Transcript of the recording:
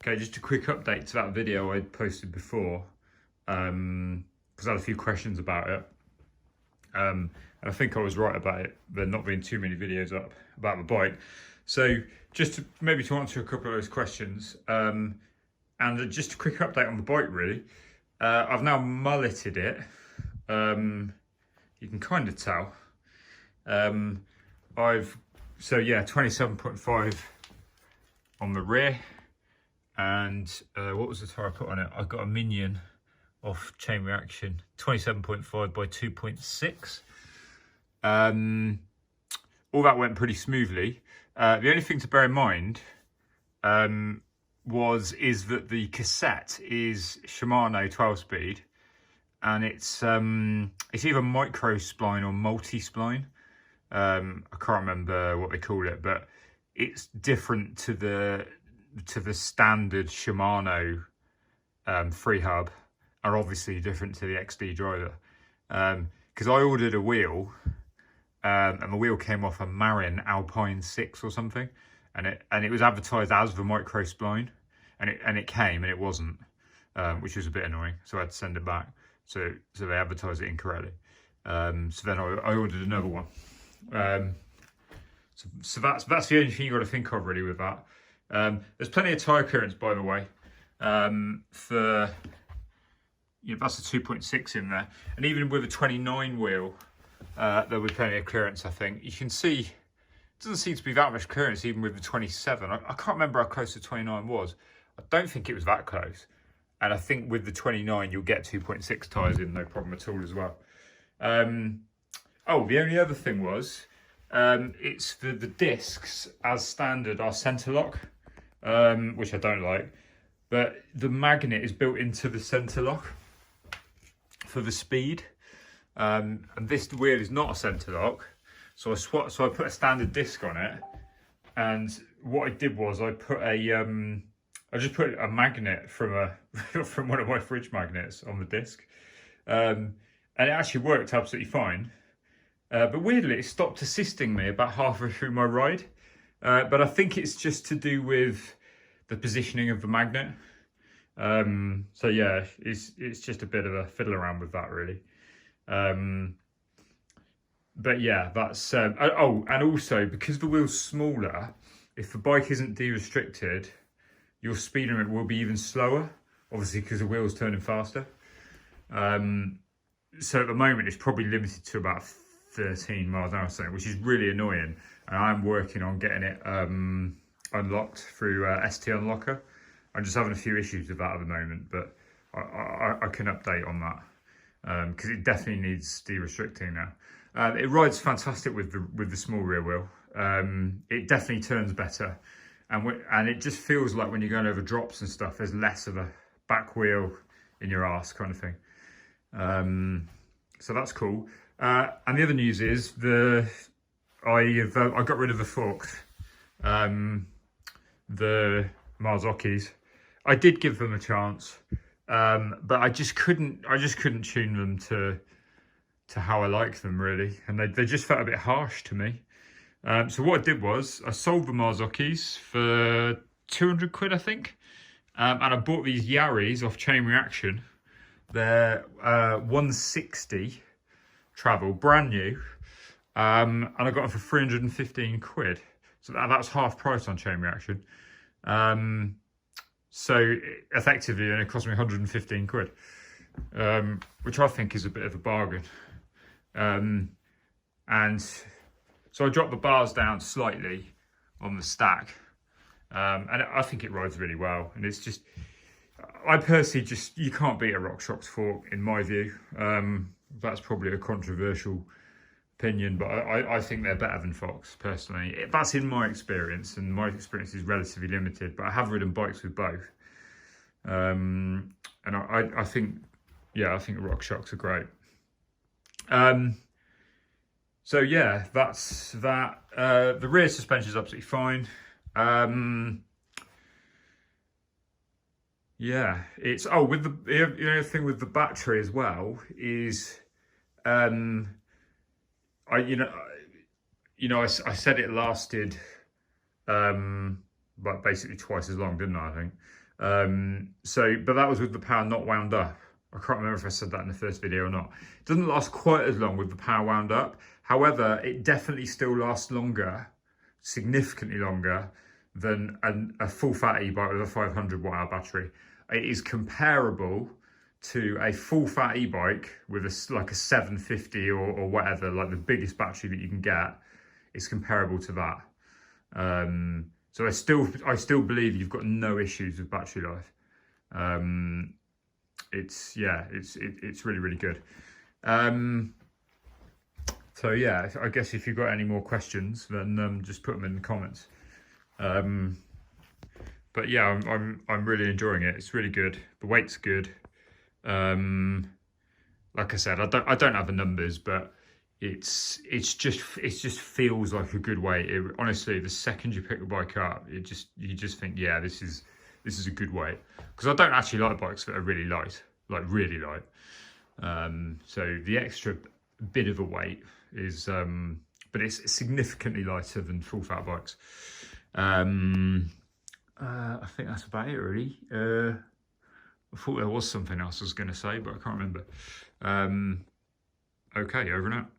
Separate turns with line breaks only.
Okay, just a quick update to that video I posted before, because I had a few questions about it. And I think I was right about it, there not being too many videos up about the bike. So just to, maybe to answer a couple of those questions, and just a quick update on the bike really. I've now mulleted it. You can kind of tell. So yeah, 27.5 on the rear. And what was the tire I put on it? I got a Minion off Chain Reaction, 27.5 by 2.6. All that went pretty smoothly. The only thing to bear in mind is that the cassette is Shimano 12-speed, and it's either micro spline or multi spline. I can't remember what they call it, but it's different to the standard Shimano free hub, are obviously different to the XD driver. Because I ordered a wheel, and the wheel came off a Marin Alpine 6 or something, and it was advertised as the micro spline, and it came and it wasn't, which was a bit annoying. So I had to send it back. So they advertised it incorrectly. So then I ordered another one. So that's the only thing you got to think of really with that. There's plenty of tyre clearance, by the way. For that's a 2.6 in there, and even with a 29 wheel, there was plenty of clearance. I think you can see it doesn't seem to be that much clearance even with the 27. I can't remember how close the 29 was. I don't think it was that close, and I think with the 29 you'll get 2.6 tyres in, no problem at all as well. Oh, the only other thing was it's the discs as standard are centre lock. Which I don't like, but the magnet is built into the centre lock for the speed, and this wheel is not a centre lock, so I put a standard disc on it, and what I did was I just put a magnet from from one of my fridge magnets on the disc, and it actually worked absolutely fine, but weirdly it stopped assisting me about halfway through my ride. But I think it's just to do with the positioning of the magnet. So yeah, it's just a bit of a fiddle around with that really. But yeah, that's oh, and also because the wheel's smaller, if the bike isn't de-restricted, your speed limit will be even slower, obviously because the wheel's turning faster. So at the moment it's probably limited to about 13 miles an hour or something, which is really annoying. And I'm working on getting it unlocked through ST Unlocker. I'm just having a few issues with that at the moment, but I can update on that because it definitely needs de-restricting now. It rides fantastic with the small rear wheel. It definitely turns better, and it just feels like when you're going over drops and stuff, there's less of a back wheel in your arse kind of thing. So that's cool. And the other news is I got rid of the forks, the Marzocchis. I did give them a chance, but I just couldn't tune them to how I like them really, and they just felt a bit harsh to me. So what I did was I sold the Marzocchis for 200 quid, I think, and I bought these Yaris off Chain Reaction. They're 160 travel, brand new. And I got them for 315 quid. So that's half price on Chain Reaction. So effectively, it cost me 115 quid, which I think is a bit of a bargain. And so I dropped the bars down slightly on the stack. And I think it rides really well. And it's just, I personally you can't beat a RockShox fork in my view. That's probably a controversial opinion, but I think they're better than Fox personally. That's in my experience, and my experience is relatively limited, but I have ridden bikes with both, and I think RockShox are great. So yeah, that's that. The rear suspension is absolutely fine. Yeah, it's with the other thing with the battery as well is I said it lasted but basically twice as long, didn't I think? But that was with the power not wound up. I can't remember if I said that in the first video or not. It doesn't last quite as long with the power wound up. However, it definitely still lasts longer, significantly longer, than a full fat e-bike with a 500 watt hour battery. It is comparable to a full fat e-bike with like a 750 or whatever, like the biggest battery that you can get. It's comparable to that. So I still believe you've got no issues with battery life. It's really, really good. So yeah, I guess if you've got any more questions, then just put them in the comments. But yeah, I'm really enjoying it. It's really good. The weight's good. Like I said, I don't have the numbers, but it just feels like a good weight. Honestly, the second you pick the bike up, you just think, yeah, this is a good weight. Because I don't actually like bikes that are really light, like really light. So the extra bit of a weight is, but it's significantly lighter than full fat bikes. I think that's about it, really. I thought there was something else I was going to say, but I can't remember. Okay, over and out.